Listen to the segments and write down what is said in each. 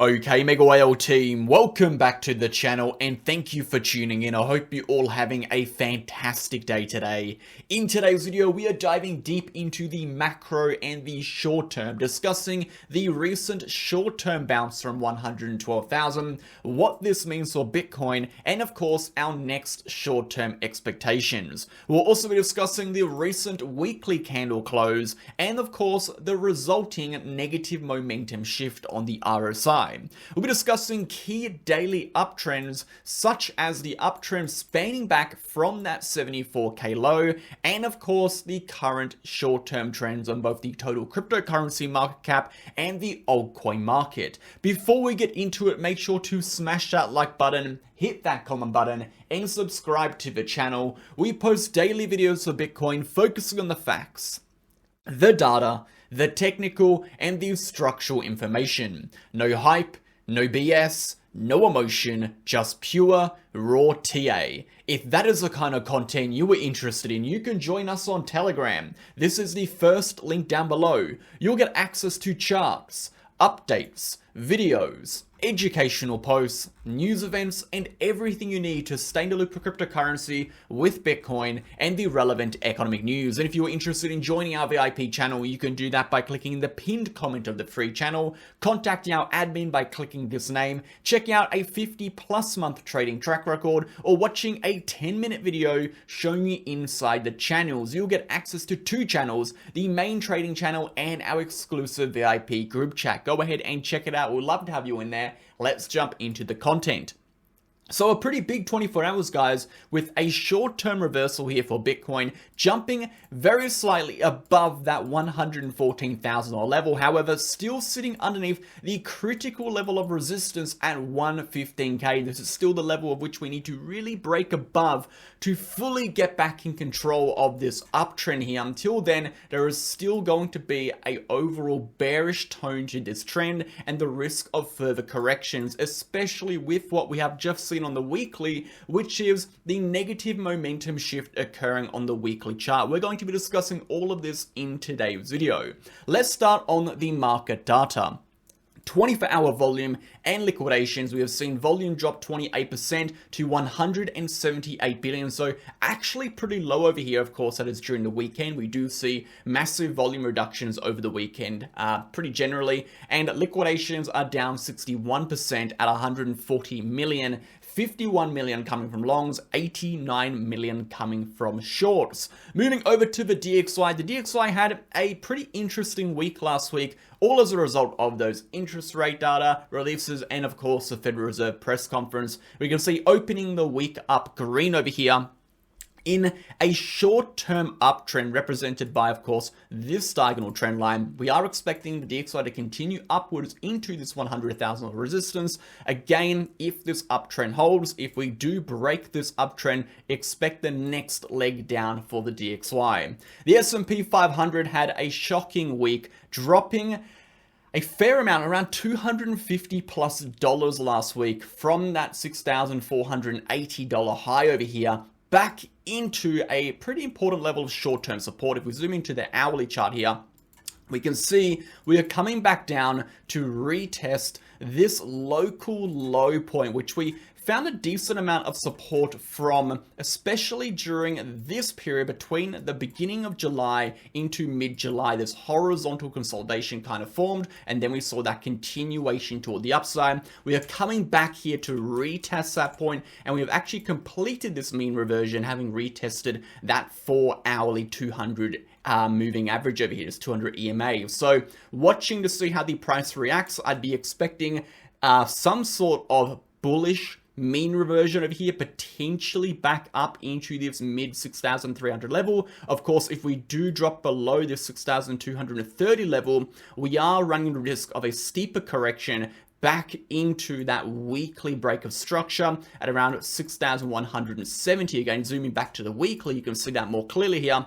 Okay, MegaWhale team, welcome back to the channel and thank you for tuning in. I hope you're all having a fantastic day today. In today's video, we are diving deep into the macro and the short term, discussing the recent short term bounce from 112,000, what this means for Bitcoin, and of course, our next short term expectations. We'll also be discussing the recent weekly candle close and of course, the resulting negative momentum shift on the RSI. We'll be discussing key daily uptrends, such as the uptrend spanning back from that 74k low, and of course the current short-term trends on both the total cryptocurrency market cap and the altcoin market. Before we get into it, make sure to smash that like button, hit that comment button, and subscribe to the channel. We post daily videos for Bitcoin focusing on the facts, the data, the technical, and the structural information. No hype, no BS, no emotion, just pure, raw TA. If that is the kind of content you are interested in, you can join us on Telegram. This is the first link down below. You'll get access to charts, updates, videos, educational posts, news events, and everything you need to stay in the loop for cryptocurrency with Bitcoin and the relevant economic news. And if you are interested in joining our VIP channel, you can do that by clicking the pinned comment of the free channel, contacting our admin by clicking this name, checking out a 50+ month trading track record, or watching a 10-minute video showing you inside the channels. You'll get access to two channels, the main trading channel and our exclusive VIP group chat. Go ahead and check it out. We'd love to have you in there. Let's jump into the content. So a pretty big 24 hours, guys, with a short-term reversal here for Bitcoin, jumping very slightly above that $114,000 level. However, still sitting underneath the critical level of resistance at 115k. This is still the level of which we need to really break above to fully get back in control of this uptrend here. Until then, there is still going to be a overall bearish tone to this trend and the risk of further corrections, especially with what we have just seen on the weekly, which is the negative momentum shift occurring on the weekly chart. We're going to be discussing all of this in today's video. Let's start on the market data. 24-hour volume and liquidations, we have seen volume drop 28% to 178 billion. So actually pretty low over here. Of course, that is during the weekend. We do see massive volume reductions over the weekend, pretty generally. And liquidations are down 61% at 140 million. 51 million coming from longs, 89 million coming from shorts. Moving over to the DXY. The DXY had a pretty interesting week last week, all as a result of those interest rate data releases and of course the Federal Reserve press conference. We can see opening the week up green over here, in a short-term uptrend represented by, of course, this diagonal trend line. We are expecting the DXY to continue upwards into this 100,000 resistance. Again, if this uptrend holds, if we do break this uptrend, expect the next leg down for the DXY. The S&P 500 had a shocking week, dropping a fair amount, around $250+ last week from that $6,480 high over here, back into a pretty important level of short-term support. If we zoom into the hourly chart here, we can see we are coming back down to retest this local low point, which we found a decent amount of support from, especially during this period between the beginning of July into mid-July. This horizontal consolidation kind of formed, and then we saw that continuation toward the upside. We are coming back here to retest that point, and we have actually completed this mean reversion, having retested that 4-hourly 200 moving average over here, is 200 EMA. So watching to see how the price reacts, I'd be expecting some sort of bullish mean reversion over here, potentially back up into this mid 6,300 level. Of course, if we do drop below this 6,230 level, we are running the risk of a steeper correction back into that weekly break of structure at around 6,170. Again, zooming back to the weekly, you can see that more clearly here.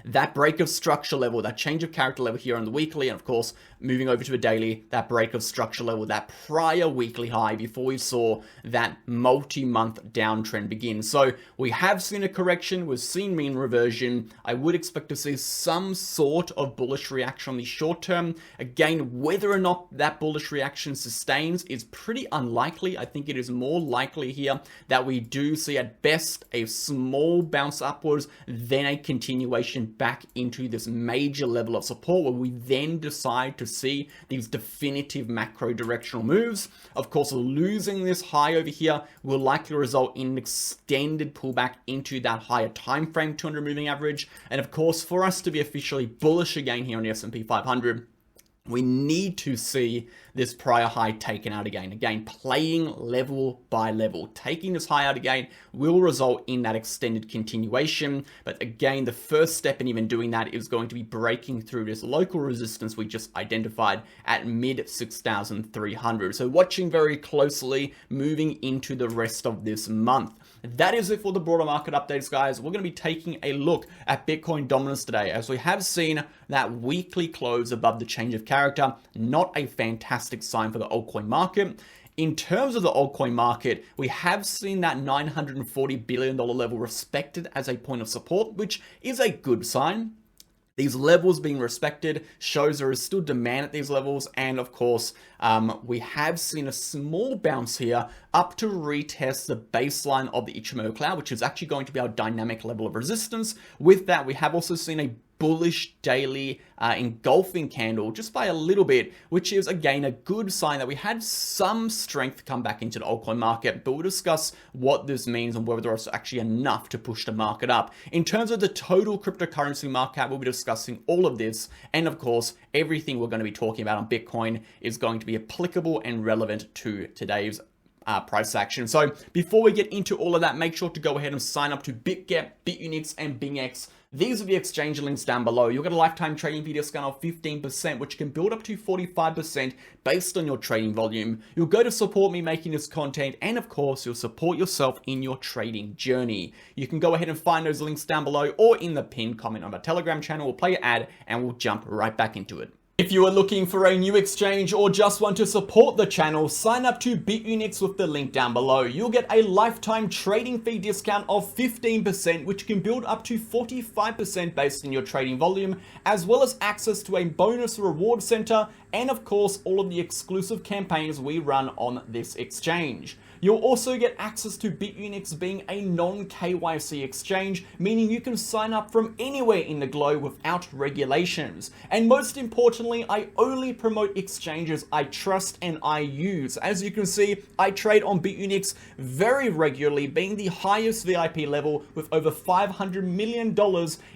That break of structure level, that change of character level here on the weekly, and of course, moving over to a daily, that break of structure level, that prior weekly high before we saw that multi-month downtrend begin. So we have seen a correction, we've seen mean reversion. I would expect to see some sort of bullish reaction on the short term. Again, whether or not that bullish reaction sustains is pretty unlikely. I think it is more likely here that we do see at best a small bounce upwards, then a continuation back into this major level of support where we then decide to see these definitive macro directional moves. Of course, losing this high over here will likely result in an extended pullback into that higher time frame 200 moving average. And of course, for us to be officially bullish again here on the S&P 500, we need to see this prior high taken out again. Again, playing level by level. Taking this high out again will result in that extended continuation. But again, the first step in even doing that is going to be breaking through this local resistance we just identified at mid 6,300. So watching very closely moving into the rest of this month. That is it for the broader market updates, guys. We're going to be taking a look at Bitcoin dominance today, as we have seen that weekly close above the change of character. Not a fantastic sign for the altcoin market. In terms of the altcoin market, we have seen that $940 billion level respected as a point of support, which is a good sign. These levels being respected shows there is still demand at these levels. And of course, we have seen a small bounce here up to retest the baseline of the Ichimoku cloud, which is actually going to be our dynamic level of resistance. With that, we have also seen a bullish daily engulfing candle just by a little bit, which is again a good sign that we had some strength come back into the altcoin market. But we'll discuss what this means and whether it's actually enough to push the market up. In terms of the total cryptocurrency market cap, we'll be discussing all of this, and of course everything we're going to be talking about on Bitcoin is going to be applicable and relevant to today's price action. So before we get into all of that, make sure to go ahead and sign up to BitGet, BitUnix, and BingX. These are the exchange links down below. You'll get a lifetime trading fee discount of 15%, which can build up to 45% based on your trading volume. You'll go to support me making this content, and of course, you'll support yourself in your trading journey. You can go ahead and find those links down below or in the pinned comment on our Telegram channel. We'll play an ad and we'll jump right back into it. If you are looking for a new exchange or just want to support the channel, sign up to BitUnix with the link down below. You'll get a lifetime trading fee discount of 15%, which can build up to 45% based on your trading volume, as well as access to a bonus reward center, and of course, all of the exclusive campaigns we run on this exchange. You'll also get access to BitUnix being a non-KYC exchange, meaning you can sign up from anywhere in the globe without regulations. And most importantly, I only promote exchanges I trust and I use. As you can see, I trade on BitUnix very regularly, being the highest VIP level with over $500 million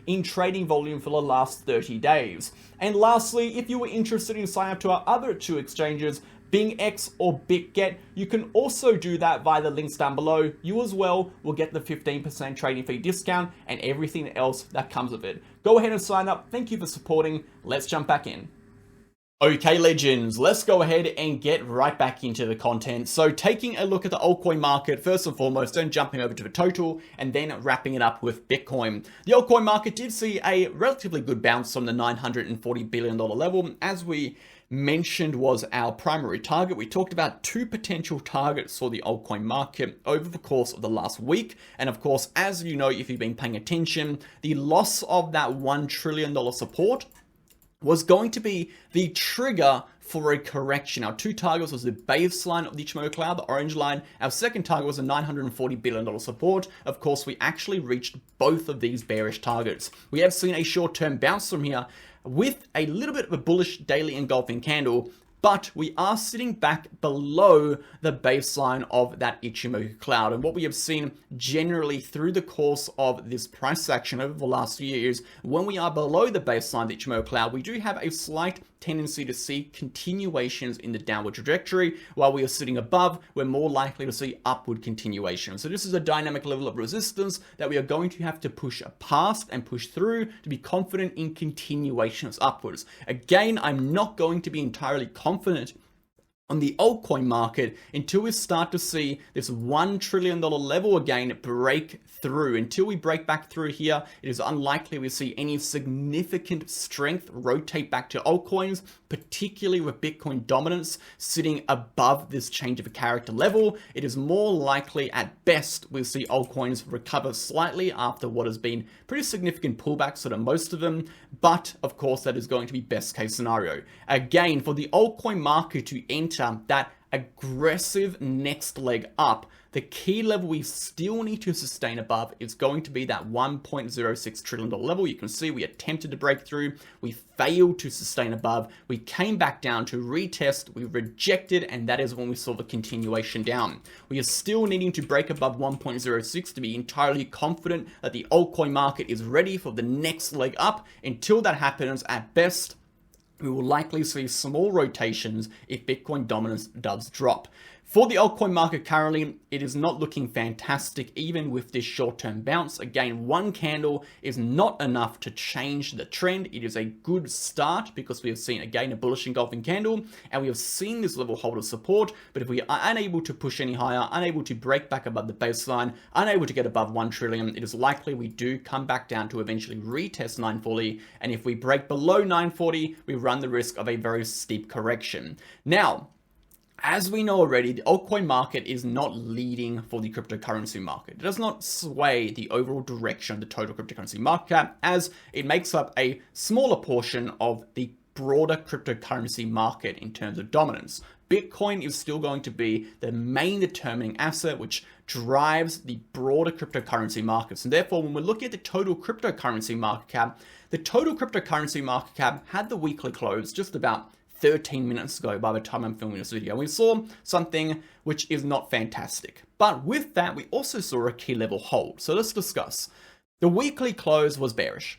in trading volume for the last 30 days. And lastly, if you were interested in signing up to our other two exchanges, BingX or BitGet, you can also do that via the links down below. You as well will get the 15% trading fee discount and everything else that comes with it. Go ahead and sign up. Thank you for supporting. Let's jump back in. Okay, legends, let's go ahead and get right back into the content. So taking a look at the altcoin market first and foremost, then jumping over to the total and then wrapping it up with Bitcoin. The altcoin market did see a relatively good bounce from the $940 billion level. As we mentioned was our primary target. We talked about two potential targets for the altcoin market over the course of the last week. And of course, as you know, if you've been paying attention, the loss of that $1 trillion support was going to be the trigger for a correction. Our two targets was the baseline of the Ichimoku cloud, the orange line. Our second target was a $940 billion support. Of course, we actually reached both of these bearish targets. We have seen a short-term bounce from here with a little bit of a bullish daily engulfing candle, but we are sitting back below the baseline of that Ichimoku cloud. And what we have seen generally through the course of this price action over the last few years, when we are below the baseline of the Ichimoku cloud, we do have a slight tendency to see continuations in the downward trajectory. While we are sitting above, we're more likely to see upward continuation. So this is a dynamic level of resistance that we are going to have to push past and push through to be confident in continuations upwards. Again, I'm not going to be entirely confident on the altcoin market until we start to see this $1 trillion level again break through. Until we break back through here, it is unlikely we see any significant strength rotate back to altcoins, particularly with Bitcoin dominance sitting above this change of a character level. It is more likely at best we see altcoins recover slightly after what has been pretty significant pullbacks to most of them, but of course that is going to be best case scenario. Again, for the altcoin market to enter that aggressive next leg up, the key level we still need to sustain above is going to be that $1.06 trillion level. You can see we attempted to break through, we failed to sustain above, we came back down to retest, we rejected, and that is when we saw the continuation down. We are still needing to break above 1.06 to be entirely confident that the altcoin market is ready for the next leg up. Until that happens, at best, we will likely see small rotations if Bitcoin dominance does drop. For the altcoin market currently, it is not looking fantastic even with this short-term bounce. Again, one candle is not enough to change the trend. It is a good start because we have seen again a bullish engulfing candle and we have seen this level hold of support, but if we are unable to push any higher, unable to break back above the baseline, unable to get above 1 trillion, it is likely we do come back down to eventually retest 940, and if we break below 940, we run the risk of a very steep correction. Now, as we know already, the altcoin market is not leading for the cryptocurrency market. It does not sway the overall direction of the total cryptocurrency market cap, as it makes up a smaller portion of the broader cryptocurrency market in terms of dominance. Bitcoin is still going to be the main determining asset which drives the broader cryptocurrency markets. And therefore, when we're looking at the total cryptocurrency market cap, the total cryptocurrency market cap had the weekly close just about 13 minutes ago by the time I'm filming this video. We saw something which is not fantastic. But with that, we also saw a key level hold. So let's discuss. The weekly close was bearish.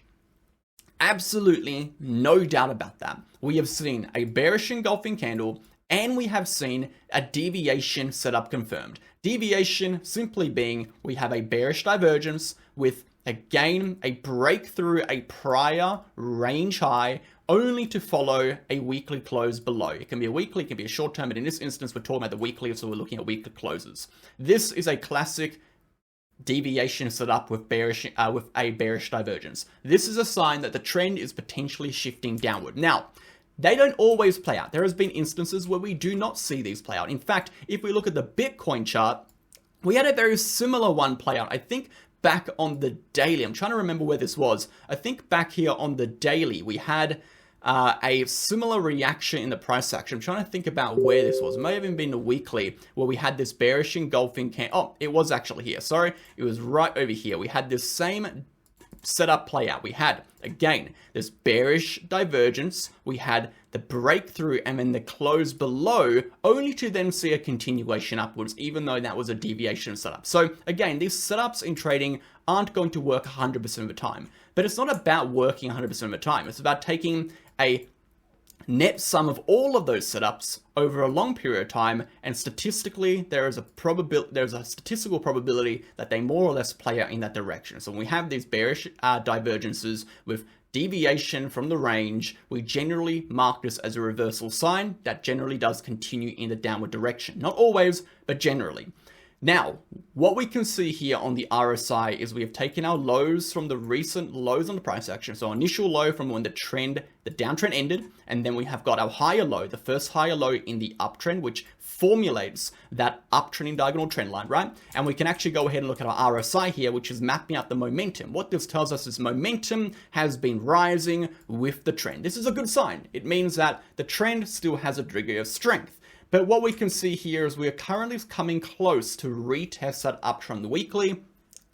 Absolutely no doubt about that. We have seen a bearish engulfing candle and we have seen a deviation setup confirmed. Deviation simply being we have a bearish divergence with again a breakthrough a prior range high only to follow a weekly close below. It can be a weekly, it can be a short term, but in this instance, we're talking about the weekly, so we're looking at weekly closes. This is a classic deviation setup with a bearish divergence. This is a sign that the trend is potentially shifting downward. Now, they don't always play out. There has been instances where we do not see these play out. In fact, if we look at the Bitcoin chart, we had a very similar one play out. I think back on the daily, I'm trying to remember where this was. I think back here on the daily, we had a similar reaction in the price action. I'm trying to think about where this was. It may have even been the weekly where we had this bearish engulfing candle. Oh, it was actually here. Sorry, it was right over here. We had this same setup play out. We had, again, this bearish divergence. We had the breakthrough and then the close below, only to then see a continuation upwards, even though that was a deviation setup. So again, these setups in trading aren't going to work 100% of the time. But it's not about working 100% of the time. It's about taking a net sum of all of those setups over a long period of time, and statistically there's a statistical probability that they more or less play out in that direction. So when we have these bearish divergences with deviation from the range, we generally mark this as a reversal sign that generally does continue in the downward direction. Not always, but generally. Now, what we can see here on the RSI is we have taken our lows from the recent lows on the price action. So initial low from when the downtrend ended, and then we have got our higher low, the first higher low in the uptrend, which formulates that uptrending diagonal trend line, right? And we can actually go ahead and look at our RSI here, which is mapping out the momentum. What this tells us is momentum has been rising with the trend. This is a good sign. It means that the trend still has a degree of strength. But what we can see here is we are currently coming close to retest that uptrend the weekly.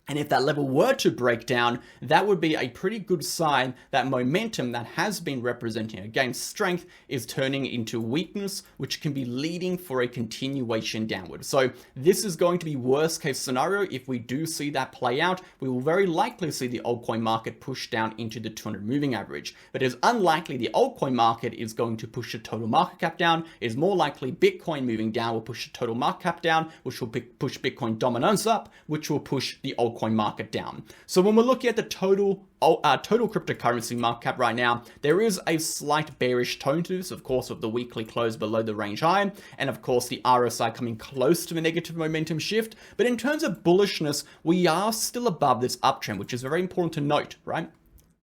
And if that level were to break down, that would be a pretty good sign that momentum that has been representing against strength is turning into weakness, which can be leading for a continuation downward. So this is going to be worst case scenario. If we do see that play out, we will very likely see the altcoin market push down into the 200 moving average. But it is unlikely the altcoin market is going to push the total market cap down. It is more likely Bitcoin moving down will push the total market cap down, which will push Bitcoin dominance up, which will push the altcoin altcoin market down. So when we're looking at the total cryptocurrency market cap right now, there is a slight bearish tone to this, of course, with the weekly close below the range high, and of course the RSI coming close to a negative momentum shift. But in terms of bullishness, we are still above this uptrend, which is very important to note, right?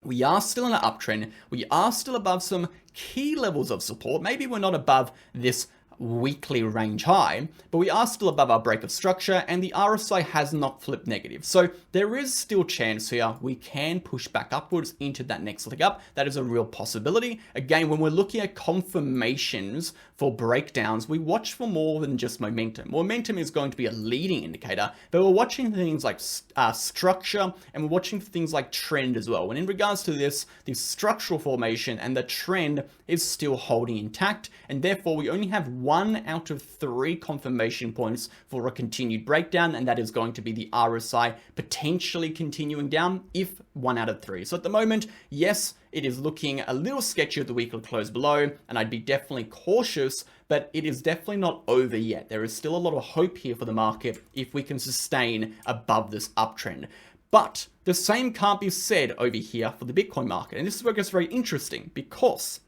We are still in an uptrend. We are still above some key levels of support. Maybe we're not above this weekly range high, but we are still above our break of structure, and the RSI has not flipped negative. So there is still chance here we can push back upwards into that next leg up. That is a real possibility. Again, when we're looking at confirmations for breakdowns, we watch for more than just momentum. Momentum is going to be a leading indicator, but we're watching things like structure, and we're watching for things like trend as well. And in regards to this, the structural formation and the trend is still holding intact, and therefore we only have 1 out of 3 confirmation points for a continued breakdown, and that is going to be the RSI potentially continuing down if 1 out of 3. So at the moment, yes, it is looking a little sketchy at the weekly close below, and I'd be definitely cautious, but it is definitely not over yet. There is still a lot of hope here for the market if we can sustain above this uptrend. But the same can't be said over here for the Bitcoin market, and this is where it gets very interesting, because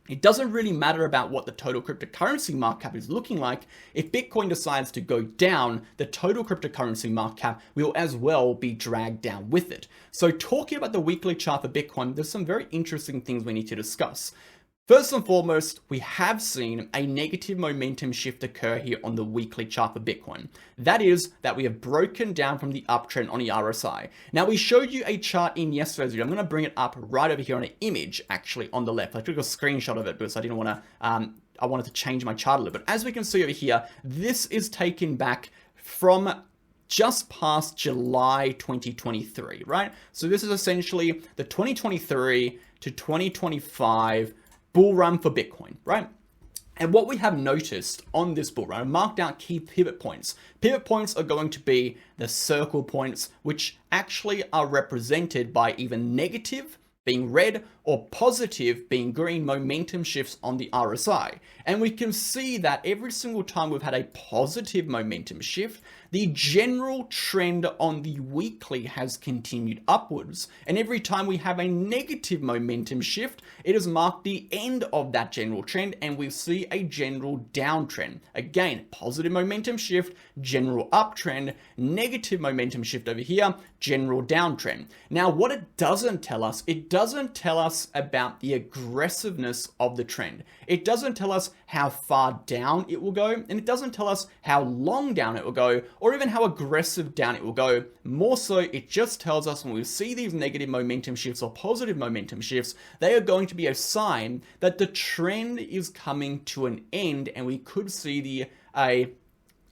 it doesn't really matter about what the total cryptocurrency market cap is looking like. If Bitcoin decides to go down, the total cryptocurrency market cap will as well be dragged down with it. So talking about the weekly chart for Bitcoin, there's some very interesting things we need to discuss. First and foremost, we have seen a negative momentum shift occur here on the weekly chart for Bitcoin. That is that we have broken down from the uptrend on the RSI. Now, we showed you a chart in yesterday's video. I'm going to bring it up right over here on an image, actually, on the left. I took a screenshot of it because I didn't want to, I wanted to change my chart a little bit. As we can see over here, this is taken back from just past July 2023, right? So this is essentially the 2023 to 2025 bull run for Bitcoin, right? And what we have noticed on this bull run, I've marked out key pivot points. Pivot points are going to be the circle points, which actually are represented by either negative being red or positive being green momentum shifts on the RSI. And we can see that every single time we've had a positive momentum shift, the general trend on the weekly has continued upwards. And every time we have a negative momentum shift, it has marked the end of that general trend, and we see a general downtrend. Again, positive momentum shift, general uptrend, negative momentum shift over here, general downtrend. Now, what it doesn't tell us about the aggressiveness of the trend. It doesn't tell us how far down it will go, and it doesn't tell us how long down it will go, or even how aggressive down it will go. More so, it just tells us when we see these negative momentum shifts or positive momentum shifts, they are going to be a sign that the trend is coming to an end, and we could see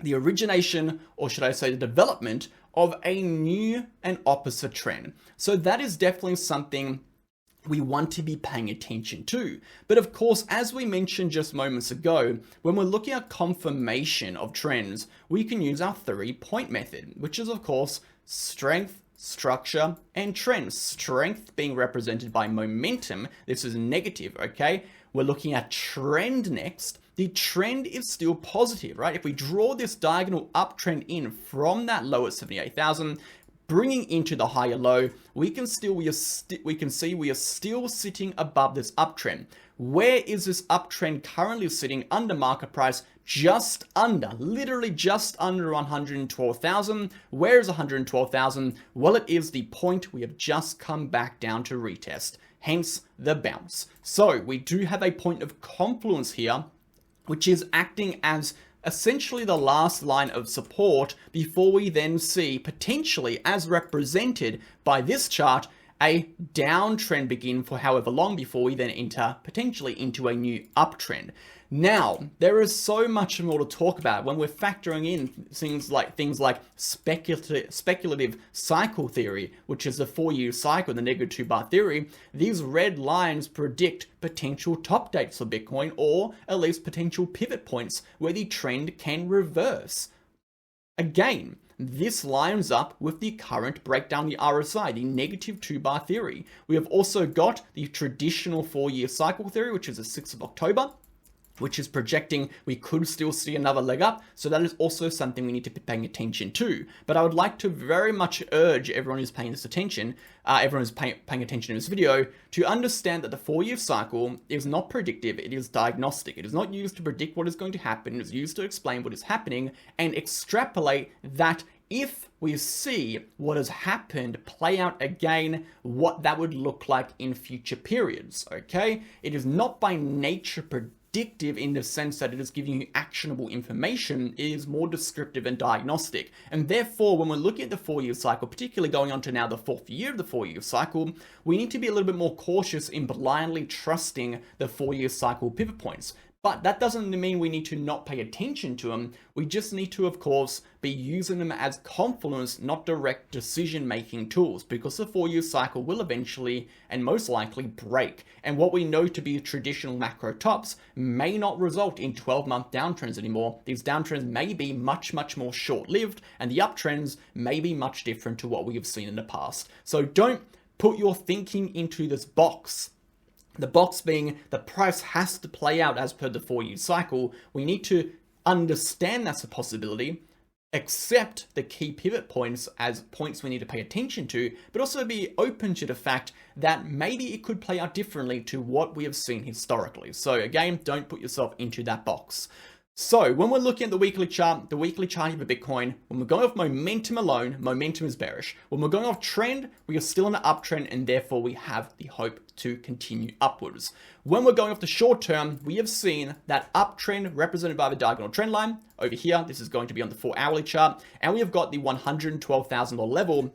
the origination, or should I say the development, of a new and opposite trend. So that is definitely something we want to be paying attention to. But of course, as we mentioned just moments ago, when we're looking at confirmation of trends, we can use our 3-point method, which is of course strength, structure, and trend. Strength being represented by momentum. This is negative, okay? We're looking at trend next. The trend is still positive, right? If we draw this diagonal uptrend in from that low at 78,000, bringing into the higher low, we can see we are still sitting above this uptrend. Where is this uptrend currently sitting under market price? Just under, literally just under 112,000. Where is 112,000? Well, it is the point we have just come back down to retest, hence the bounce. So we do have a point of confluence here, which is acting as essentially the last line of support before we then see, potentially as represented by this chart, a downtrend begin for however long before we then enter potentially into a new uptrend. Now, there is so much more to talk about when we're factoring in things like speculative cycle theory, which is the 4-year cycle, the negative 2-bar theory. These red lines predict potential top dates for Bitcoin, or at least potential pivot points where the trend can reverse. Again, this lines up with the current breakdown, the RSI, the negative 2-bar theory. We have also got the traditional 4-year cycle theory, which is the 6th of October. which is projecting we could still see another leg up. So that is also something we need to be paying attention to. But I would like to very much urge everyone who's paying this attention, everyone who's paying attention to this video, to understand that the 4-year cycle is not predictive, it is diagnostic. It is not used to predict what is going to happen, it is used to explain what is happening and extrapolate that if we see what has happened play out again, what that would look like in future periods, okay? It is not by nature predictive in the sense that it is giving you actionable information. It is more descriptive and diagnostic. And therefore, when we're looking at the 4-year cycle, particularly going on to now the 4th year of the 4-year cycle, we need to be a little bit more cautious in blindly trusting the 4-year cycle pivot points. But that doesn't mean we need to not pay attention to them. We just need to, of course, be using them as confluence, not direct decision-making tools, because the 4-year cycle will eventually and most likely break. And what we know to be traditional macro tops may not result in 12-month downtrends anymore. These downtrends may be much, much more short-lived, and the uptrends may be much different to what we have seen in the past. So don't put your thinking into this box. The box being the price has to play out as per the 4-year cycle. We need to understand that's a possibility, accept the key pivot points as points we need to pay attention to, but also be open to the fact that maybe it could play out differently to what we have seen historically. So again, don't put yourself into that box. So when we're looking at the weekly chart for Bitcoin, when we're going off momentum alone, momentum is bearish. When we're going off trend, we are still in an uptrend and therefore we have the hope to continue upwards. When we're going off the short term, we have seen that uptrend represented by the diagonal trend line. Over here, this is going to be on the 4-hourly chart, and we have got the $112,000 level,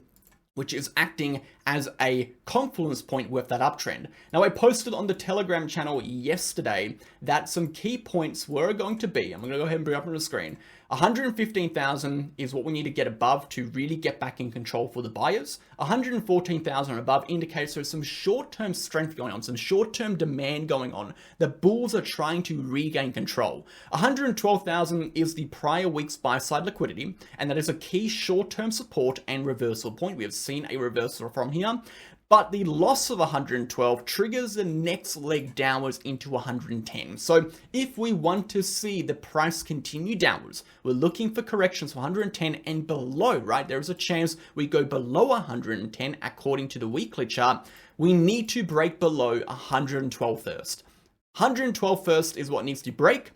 which is acting as a confluence point with that uptrend. Now, I posted on the Telegram channel yesterday that some key points were going to be, I'm gonna go ahead and bring it up on the screen, 115,000 is what we need to get above to really get back in control for the buyers. 114,000 above indicates there's some short-term strength going on, some short-term demand going on. The bulls are trying to regain control. 112,000 is the prior week's buy-side liquidity, and that is a key short-term support and reversal point. We have seen a reversal from here. But the loss of 112 triggers the next leg downwards into 110. So if we want to see the price continue downwards, we're looking for corrections for 110 and below, right? There is a chance we go below 110 according to the weekly chart. We need to break below 112 first. 112 first is what needs to break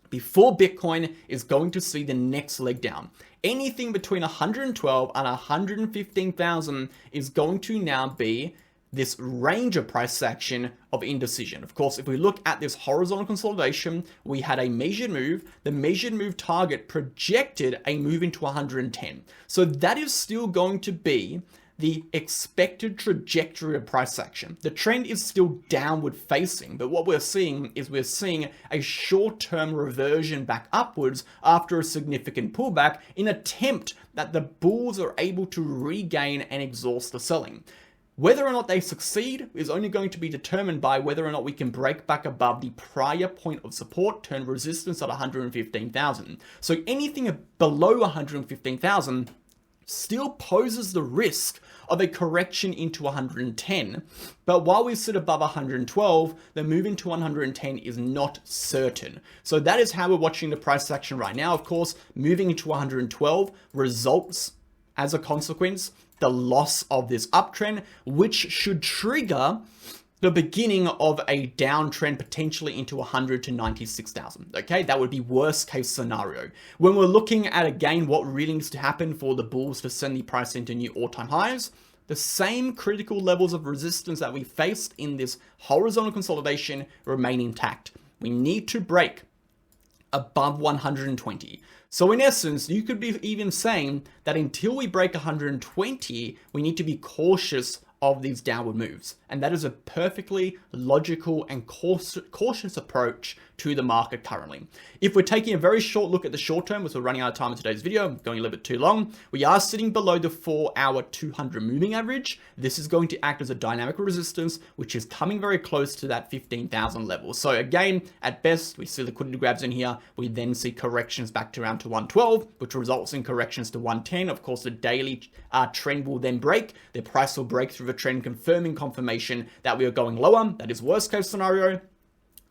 before Bitcoin is going to see the next leg down. Anything between 112 and 115,000 is going to now be this range of price action of indecision. Of course, if we look at this horizontal consolidation, we had a measured move. The measured move target projected a move into 110. So that is still going to be the expected trajectory of price action. The trend is still downward facing, but what we're seeing is a short-term reversion back upwards after a significant pullback in attempt that the bulls are able to regain and exhaust the selling. Whether or not they succeed is only going to be determined by whether or not we can break back above the prior point of support, turn resistance at 115,000. So anything below 115,000 still poses the risk of a correction into 110. But while we sit above 112, the move into 110 is not certain. So that is how we're watching the price action right now. Of course, moving into 112 results as a consequence the loss of this uptrend, which should trigger the beginning of a downtrend potentially into 100 to 96,000. Okay, that would be worst case scenario. When we're looking at again what really needs to happen for the bulls to send the price into new all-time highs, the same critical levels of resistance that we faced in this horizontal consolidation remain intact. We need to break above 120. So in essence, you could be even saying that until we break 120, we need to be cautious of these downward moves. And that is a perfectly logical and cautious approach to the market currently. If we're taking a very short look at the short term, which we're running out of time in today's video, I'm going a little bit too long, we are sitting below the 4-hour 200 moving average. This is going to act as a dynamic resistance, which is coming very close to that 15,000 level. So again, at best, we see liquidity grabs in here. We then see corrections back to around to 112, which results in corrections to 110. Of course, the daily trend will then break. The price will break through the trend, confirming confirmation that we are going lower. That is worst case scenario.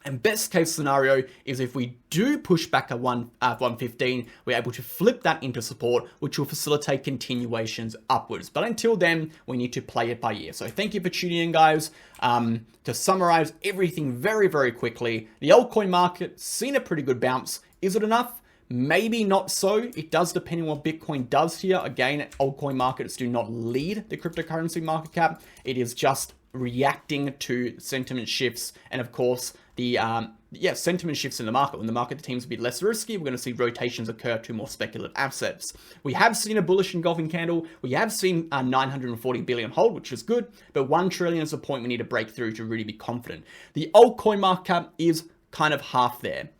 And best case scenario is if we do push back at 115, we're able to flip that into support, which will facilitate continuations upwards. But until then, we need to play it by ear. So thank you for tuning in, guys. To summarize everything very, very quickly, the altcoin market seen a pretty good bounce. Is it enough? Maybe not so. It does depend on what Bitcoin does here. Again, altcoin markets do not lead the cryptocurrency market cap. It is just reacting to sentiment shifts, and of course the sentiment shifts in the market. When the market seems a bit less risky, we're going to see rotations occur to more speculative assets. We have seen a bullish engulfing candle. We have seen a 940 billion hold, which is good, but 1 trillion is a point we need to break through to really be confident. The altcoin market cap is kind of half there.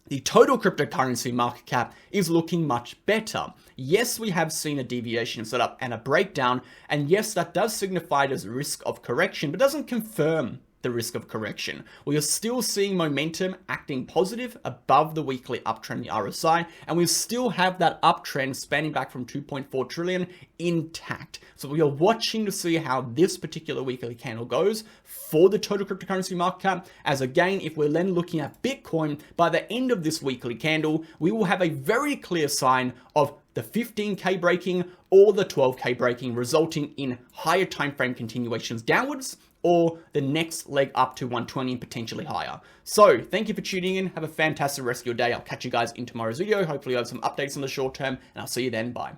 The total cryptocurrency market cap is looking much better. Yes, we have seen a deviation setup and a breakdown, and yes, that does signify as risk of correction, but doesn't confirm the risk of correction. We are still seeing momentum acting positive above the weekly uptrend, the RSI, and we still have that uptrend spanning back from 2.4 trillion intact. So we are watching to see how this particular weekly candle goes for the total cryptocurrency market cap, as again, if we're then looking at Bitcoin, by the end of this weekly candle, we will have a very clear sign of the 15K breaking or the 12K breaking, resulting in higher time frame continuations downwards, or the next leg up to 120 and potentially higher. So thank you for tuning in. Have a fantastic rest of your day. I'll catch you guys in tomorrow's video. Hopefully I have some updates in the short term, and I'll see you then. Bye.